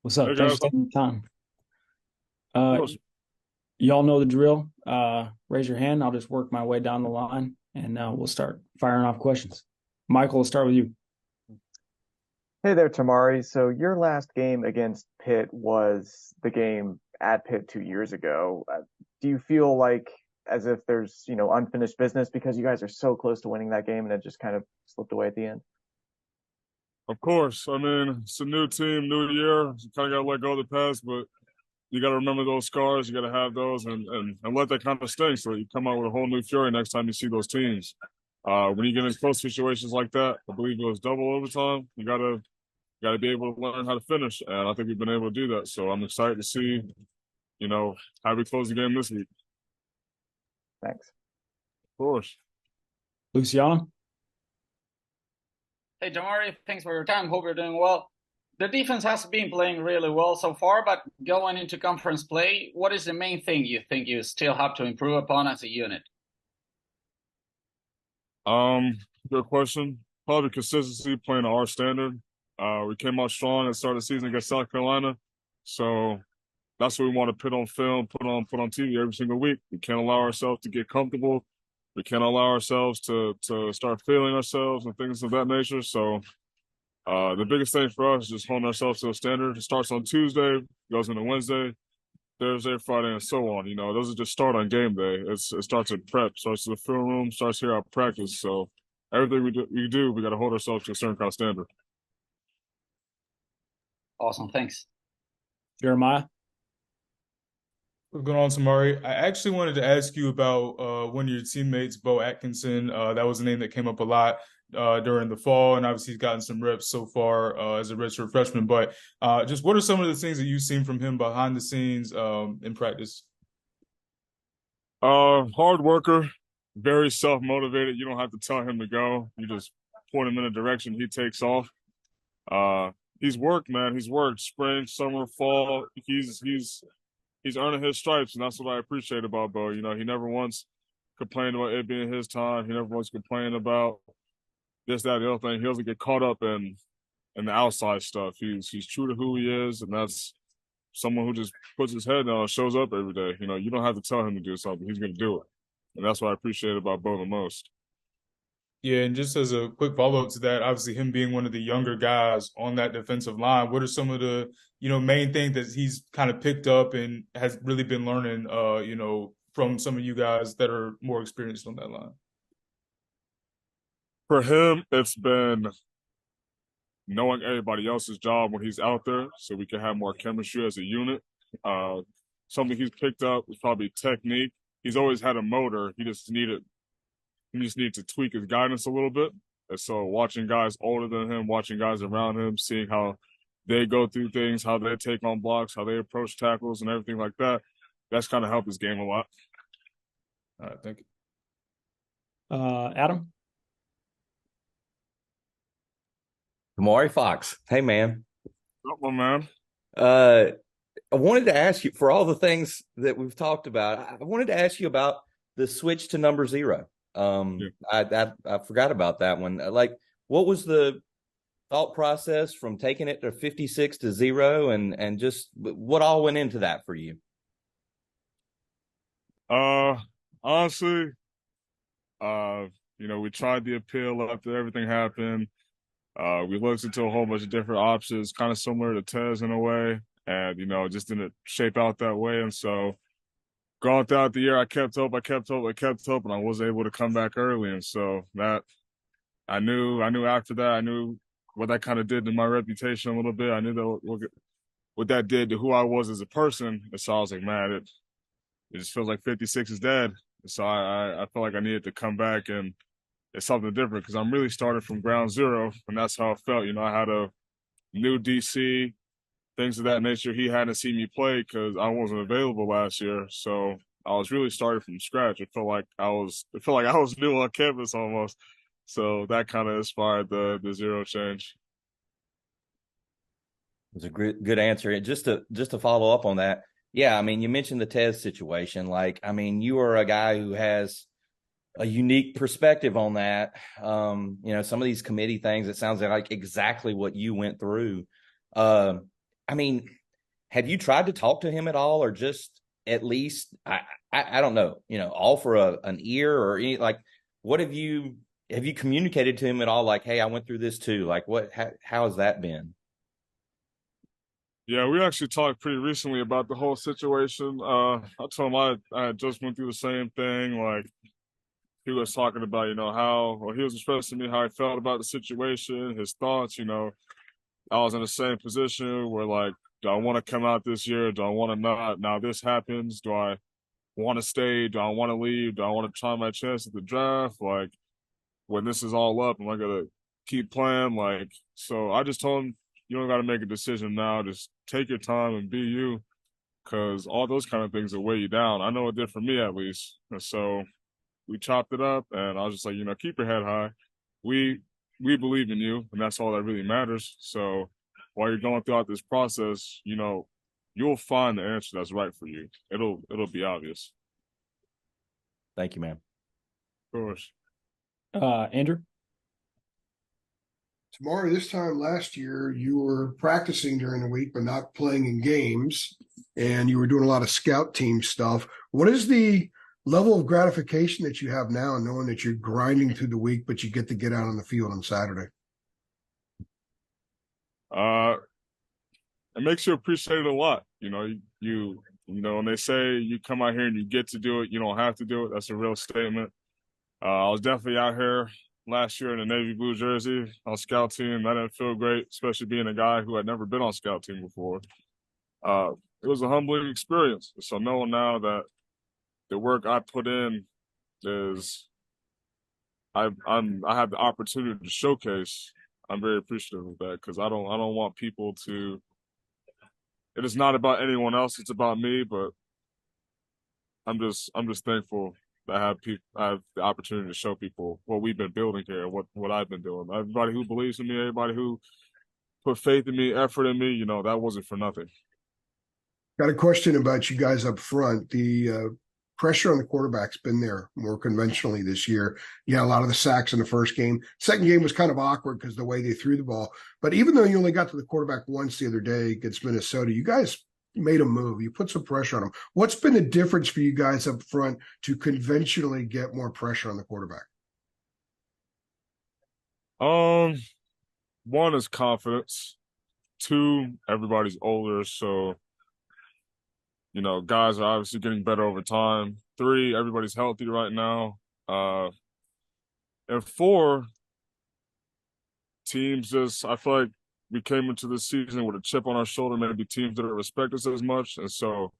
What's up? Hey Thanks guys, for taking the time. of Uh, course. y'all know the drill. Raise your hand. I'll just work my way down the line, and we'll start firing off questions. Michael, we'll start with you. Hey there, Tomari. So your last game against Pitt was the game at Pitt 2 years ago. Do you feel like as if there's, unfinished business because you guys are so close to winning that game and it just kind of slipped away at the end? Of course. I mean, it's a new team, new year. You kind of got to let go of the past, but you got to remember those scars. You got to have those and let that kind of sting so that you come out with a whole new fury next time you see those teams. When you get in close situations like that, I believe it was double overtime. You gotta be able to learn how to finish, and I think we've been able to do that. So I'm excited to see, how we close the game this week. Thanks. Of course. Luciano. Hey, Tomari, thanks for your time. Hope you're doing well. The defense has been playing really well so far, but going into conference play, what is the main thing you think you still have to improve upon as a unit? Um, Good question. Probably consistency playing to our standard. We came out strong at the start of the season against South Carolina, so that's what we want to put on film, put on TV every single week. We can't allow ourselves to get comfortable. We can't allow ourselves to start feeling ourselves and things of that nature. So the biggest thing for us is just holding ourselves to a standard. It starts on Tuesday, goes into Wednesday, Thursday, Friday, and so on. It doesn't just start on game day. It starts in prep, starts in the film room, starts here at practice. So everything we got to hold ourselves to a certain kind of standard. Awesome, thanks. Jeremiah. What's going on, Tomari? I actually wanted to ask you about one of your teammates, Bo Atkinson. That was a name that came up a lot during the fall, and obviously he's gotten some reps so far as a redshirt freshman. But just what are some of the things that you've seen from him behind the scenes in practice? Hard worker, very self-motivated. You don't have to tell him to go. You just point him in a direction, he takes off. Uh, he's worked, man. He's worked spring, summer, fall. He's earning his stripes, and that's what I appreciate about Bo. He never once complained about it being his time. He never once complained about this, that, the other thing. He doesn't get caught up in the outside stuff. He's true to who he is, and that's someone who just puts his head down and shows up every day. You don't have to tell him to do something; he's going to do it, and that's what I appreciate about Bo the most. Yeah, and just as a quick follow-up to that, obviously him being one of the younger guys on that defensive line, what are some of the, main things that he's kind of picked up and has really been learning, from some of you guys that are more experienced on that line? For him, it's been knowing everybody else's job when he's out there, so we can have more chemistry as a unit. Uh, Something he's picked up is probably technique. He's always had a motor. He just needed to tweak his guidance a little bit. And so watching guys older than him, watching guys around him, seeing how they go through things, how they take on blocks, how they approach tackles and everything like that, that's kind of helped his game a lot. All right, thank you. Adam. Tomari Fox. Hey, man. Up, my man. Uh, I wanted to ask you, for all the things that we've talked about, I wanted to ask you about the switch to number 0. Yeah. I forgot about that one. Like, what was the thought process from taking it to 56 to 0, and just what all went into that for you? Honestly, we tried the appeal after everything happened. We looked into a whole bunch of different options, kind of similar to Tez in a way, and it just didn't shape out that way. And so, going throughout the year, I kept hope, and I was able to come back early. And so that I knew after that, I knew what that kind of did to my reputation a little bit. I knew that what that did to who I was as a person. And so I was like, man, it just feels like 56 is dead. And so I felt like I needed to come back and it's something different because I'm really starting from ground zero, and that's how it felt. I had a new DC, things of that nature. He hadn't seen me play because I wasn't available last year, so I was really starting from scratch. It felt like I was new on campus almost. So that kind of inspired the zero change. It was a good answer. And just to follow up on that, yeah, I mean, you mentioned the Tez situation. Like, I mean, you are a guy who has a unique perspective on that. Some of these committee things, it sounds like exactly what you went through. I mean, have you tried to talk to him at all, or just at least I don't know, offer an ear or any like what have you communicated to him at all? Like, hey, I went through this too. Like, how has that been? Yeah, we actually talked pretty recently about the whole situation. I told him I had just went through the same thing. Like he was talking about, or he was expressing to me how he felt about the situation, his thoughts. I was in the same position where like, do I want to come out this year? Do I want to not? Now this happens. Do I want to stay? Do I want to leave? Do I want to try my chance at the draft? Like when this is all up, am I gonna keep playing? Like, so I just told him, you don't got to make a decision now. Just take your time and be you, because all those kind of things will weigh you down. I know it did for me at least. And so we chopped it up, and I was just like, keep your head high. We believe in you, and that's all that really matters. So while you're going throughout this process, you'll find the answer that's right for you. It'll be obvious. Thank you, man. Of course. Andrew? Tomari, this time last year, you were practicing during the week, but not playing in games, and you were doing a lot of scout team stuff. What is the level of gratification that you have now, knowing that you're grinding through the week, but you get to get out on the field on Saturday? It makes you appreciate it a lot. When they say you come out here and you get to do it, you don't have to do it. That's a real statement. I was definitely out here last year in a navy blue jersey on scout team. That didn't feel great, especially being a guy who had never been on scout team before. It was a humbling experience. So knowing now that the work I put in is I have the opportunity to showcase. I'm very appreciative of that, because I don't want people to. It is not about anyone else. It's about me. But I'm just thankful that I have the opportunity to show people what we've been building here, what I've been doing. Everybody who believes in me, everybody who put faith in me, effort in me, that wasn't for nothing. Got a question about you guys up front. The pressure on the quarterback's been there more conventionally this year. You had a lot of the sacks in the first game. Second game was kind of awkward because the way they threw the ball. But even though you only got to the quarterback once the other day against Minnesota, you guys made a move. You put some pressure on him. What's been the difference for you guys up front to conventionally get more pressure on the quarterback? One is confidence. Two, everybody's older, so guys are obviously getting better over time. Three, everybody's healthy right now. And four, teams I feel like we came into this season with a chip on our shoulder, maybe teams that don't respect us as much. And so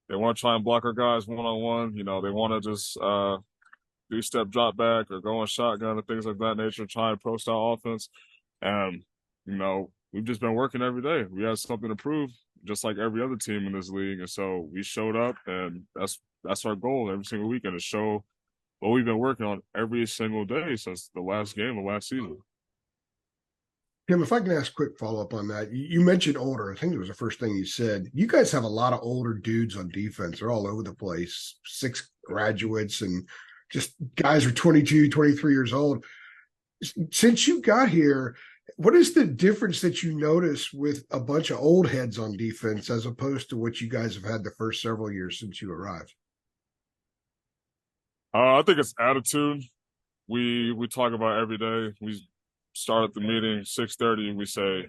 they want to try and block our guys one-on-one. They want to just do step drop back or go on shotgun and things like that nature, try and pro-style offense. And, we've just been working every day. We have something to prove, just like every other team in this league. And so we showed up, and that's our goal every single weekend, to show what we've been working on every single day since the last game of last season. Tim, if I can ask a quick follow-up on that. You mentioned older. I think it was the first thing you said. You guys have a lot of older dudes on defense. They're all over the place. 6 graduates and just guys are 22, 23 years old. Since you got here, what is the difference that you notice with a bunch of old heads on defense as opposed to what you guys have had the first several years since you arrived? I think it's attitude. We talk about every day. We start at the meeting 6:30. We say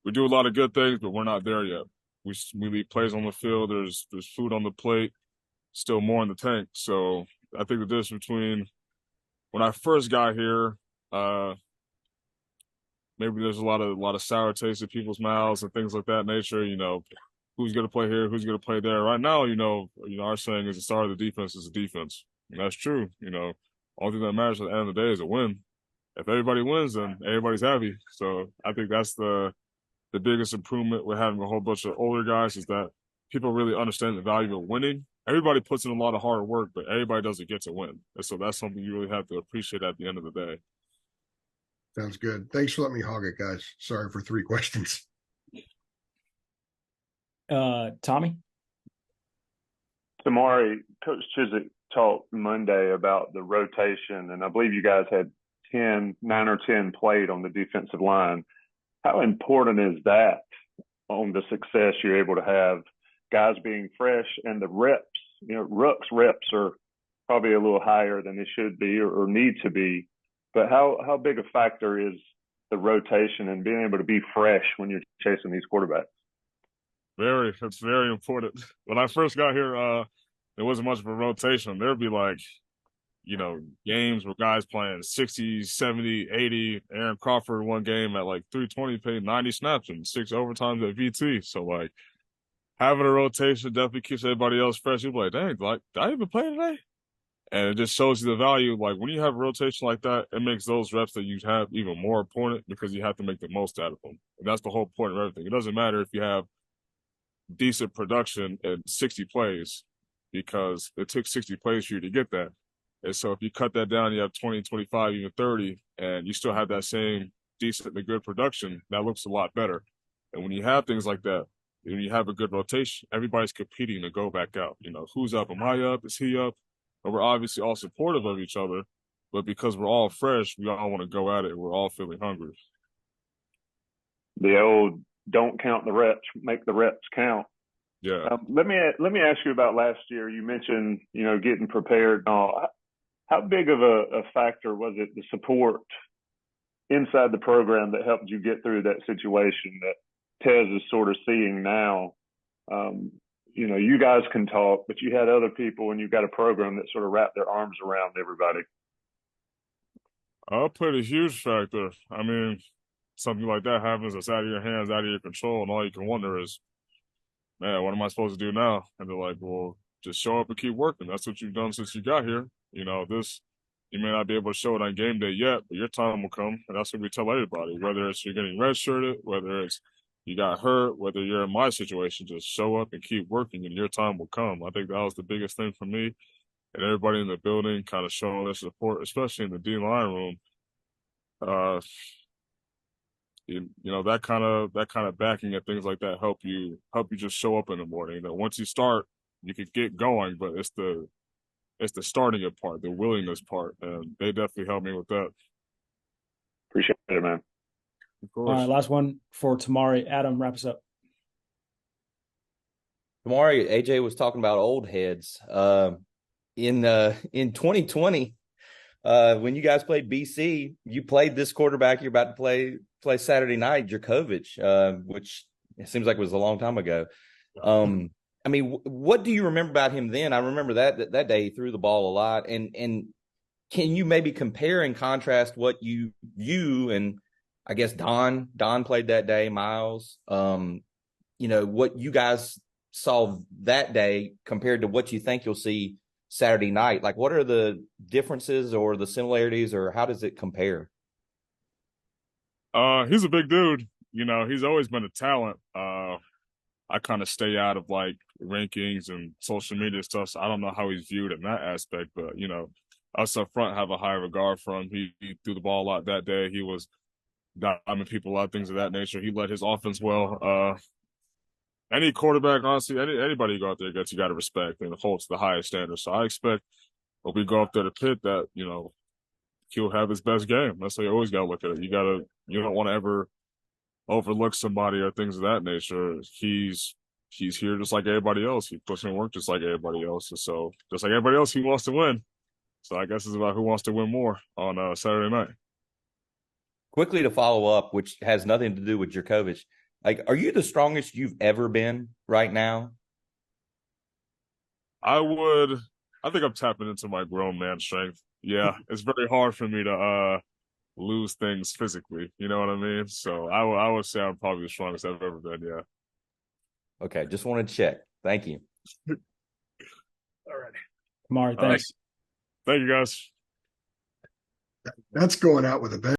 we do a lot of good things, but we're not there yet. We leave plays on the field. There's food on the plate. Still more in the tank. So I think the difference between when I first got here, maybe there's a lot of sour taste in people's mouths and things like that nature. Who's going to play here? Who's going to play there? Right now, our saying is the start of the defense is the defense. And that's true. All thing that matters at the end of the day is a win. If everybody wins, then everybody's happy. So I think that's the biggest improvement with having a whole bunch of older guys, is that people really understand the value of winning. Everybody puts in a lot of hard work, but everybody doesn't get to win. And so that's something you really have to appreciate at the end of the day. Sounds good. Thanks for letting me hog it, guys. Sorry for 3 questions. Tommy? Tomari, Coach Chiswick talked Monday about the rotation, and I believe you guys had 9 or 10 played on the defensive line. How important is that on the success you're able to have, guys being fresh and the reps. Ruck's reps are probably a little higher than they should be or need to be. But how big a factor is the rotation and being able to be fresh when you're chasing these quarterbacks? It's very important. When I first got here, there wasn't much of a rotation. There'd be like, games where guys playing 60, 70, 80. Aaron Crawford one game at like 320 played 90 snaps and 6 overtimes at VT. So like having a rotation definitely keeps everybody else fresh. You're like, dang, like, did I even play today? And it just shows you the value. Like when you have a rotation like that, it makes those reps that you have even more important because you have to make the most out of them. And that's the whole point of everything. It doesn't matter if you have decent production in 60 plays because it took 60 plays for you to get that. And so if you cut that down, you have 20, 25, even 30, and you still have that same decent and good production, that looks a lot better. And when you have things like that, when you have a good rotation, everybody's competing to go back out. Who's up? Am I up? Is he up? And we're obviously all supportive of each other, but because we're all fresh, we all want to go at it. We're all feeling hungry. The old don't count the reps, make the reps count. Yeah. Let me ask you about last year. You mentioned, getting prepared and all. How big of a factor was it, the support inside the program that helped you get through that situation that Tez is sort of seeing now? You guys can talk, but you had other people and you've got a program that sort of wrapped their arms around everybody. I'll put a huge factor. I mean, something like that happens, it's out of your hands, out of your control, and all you can wonder is, man, what am I supposed to do now? And they're like, well, just show up and keep working. That's what you've done since you got here. You may not be able to show it on game day yet, but your time will come. And that's what we tell everybody, whether it's you're getting redshirted, whether it's you got hurt, whether you're in my situation, just show up and keep working and your time will come. I think that was the biggest thing for me. And everybody in the building kind of showing their support, especially in the D-line room. That kind of backing and things like that help you just show up in the morning. Once you start, you can get going, but it's the starting it part, the willingness part, and they definitely helped me with that. Appreciate it, man. Of course. All right, last one for Tomari. Adam, wrap us up. Tomari, AJ was talking about old heads. In 2020, when you guys played BC, you played this quarterback you're about to play Saturday night, Djokovic, which it seems like it was a long time ago. I mean, what do you remember about him then? I remember that day he threw the ball a lot. And can you maybe compare and contrast what you and I guess Don played that day, Miles, what you guys saw that day compared to what you think you'll see Saturday night? Like, what are the differences or the similarities, or how does it compare? He's a big dude. He's always been a talent. I kind of stay out of like rankings and social media stuff, so I don't know how he's viewed in that aspect. But us up front have a high regard for him. He threw the ball a lot that day. He was diving people a lot, things of that nature. He led his offense well. Any quarterback, honestly, anybody you go out there gets, you got to respect and hold to the highest standard. So I expect when we go up there to Pitt that he'll have his best game. That's how you always got to look at it. You don't want to ever overlook somebody or things of that nature. He's here just like everybody else. He puts in work just like everybody else. And so just like everybody else, he wants to win. So I guess it's about who wants to win more on Saturday night. Quickly to follow up, which has nothing to do with Djokovic. Like, are you the strongest you've ever been right now? I think I'm tapping into my grown man strength. Yeah, it's very hard for me to lose things physically. You know what I mean? So I would say I'm probably the strongest I've ever been. Yeah. Okay, just wanted to check. Thank you. All right, Tomari, thanks. Thank you, guys. That's going out with a bang.